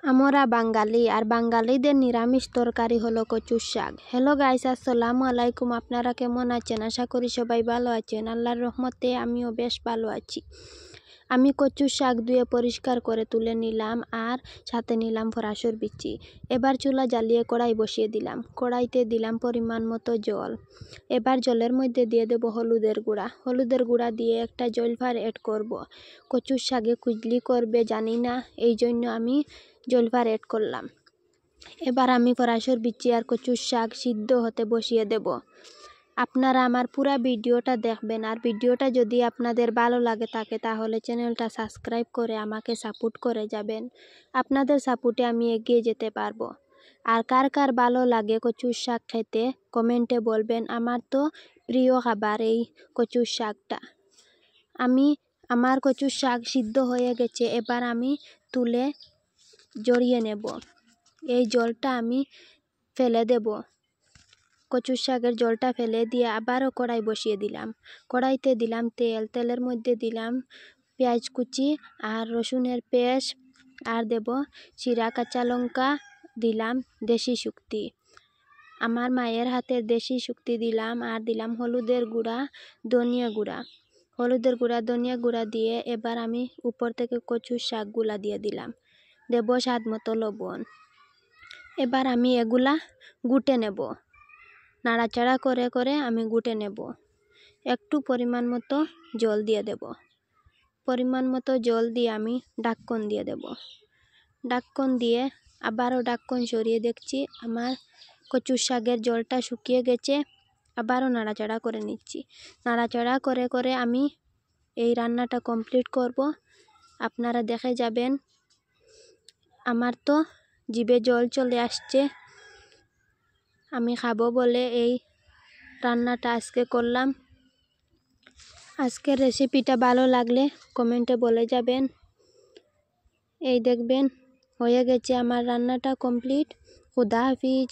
আমরা বাঙালি আর বাঙালিদের নিরামিষ তরকারি হলো কচুর শাক। হ্যালো গাইস, আসসালামু আলাইকুম। আপনারা কেমন আছেন? আশা করি সবাই ভালো আছেন। আল্লাহর রহমতে আমিও বেশ ভালো আছি। আমি কচুর শাক ধুয়ে পরিষ্কার করে তুলে নিলাম আর সাথে নিলাম ফরাসুর বিচি। এবার চুলা জ্বালিয়ে কড়াই বসিয়ে দিলাম। কড়াইতে দিলাম পরিমাণ মতো জল। এবার জলের মধ্যে দিয়ে দেব হলুদের গুঁড়া। হলুদের গুঁড়া দিয়ে একটা জলফার অ্যাড করব। কচুর শাকে খুজলি করবে জানি না, এই জন্য আমি জলফার অ্যাড করলাম। এবার আমি ফরাসুর বিচি আর কচুর শাক সিদ্ধ হতে বসিয়ে দেব। আপনারা আমার পুরো ভিডিওটা দেখবেন, আর ভিডিওটা যদি আপনাদের ভালো লাগে থাকে তাহলে চ্যানেলটা সাবস্ক্রাইব করে আমাকে সাপোর্ট করে যাবেন। আপনাদের সাপোর্টে আমি এগিয়ে যেতে পারবো। আর কার কার ভালো লাগে কচুর শাক খেতে কমেন্টে বলবেন। আমার তো প্রিয় খাবার এই কচুর শাকটা। আমার কচুর শাক সিদ্ধ হয়ে গেছে। এবার আমি তুলে জড়িয়ে নেব। এই জলটা আমি ফেলে দেব। কচুর শাকের জলটা ফেলে দিয়ে আবারও কড়াই বসিয়ে দিলাম। কড়াইতে দিলাম তেল। তেলের মধ্যে দিলাম পেঁয়াজ কুচি আর রসুনের পেস্ট, আর দেব চিরা কাঁচা লঙ্কা, দিলাম দেশি শুকতি, আমার মায়ের হাতের দেশি শুকতি দিলাম, আর দিলাম হলুদের গুঁড়া, ধনিয়া গুঁড়া। হলুদের গুঁড়া, ধনিয়া গুঁড়া দিয়ে এবার আমি উপর থেকে কচুর শাকগুলা দিয়ে দিলাম। দেব স্বাদ মতো লবণ। এবার আমি এগুলা গুটে নেব। নাড়াচাড়া করে করে আমি গুটে নেব। একটু পরিমাণ মতো জল দিয়ে দেব। পরিমাণ মতো জল দিয়ে আমি ঢাকন দিয়ে দেব। ঢাকন দিয়ে আবারও ঢাকন সরিয়ে দেখছি আমার কচুর শাকের জলটা শুকিয়ে গেছে। আবারও নাড়াচাড়া করে নিচ্ছি। নাড়াচাড়া করে করে আমি এই রান্নাটা কমপ্লিট করব। আপনারা দেখে যাবেন। আমার তো জিভে জল চলে আসছে। আমি খাবো বলে এই রান্নাটা আজকে করলাম। আজকের রেসিপিটা ভালো লাগলে কমেন্টে বলে যাবেন। এই দেখবেন হয়ে গেছে আমার রান্নাটা কমপ্লিট। খুদা হাফিজ।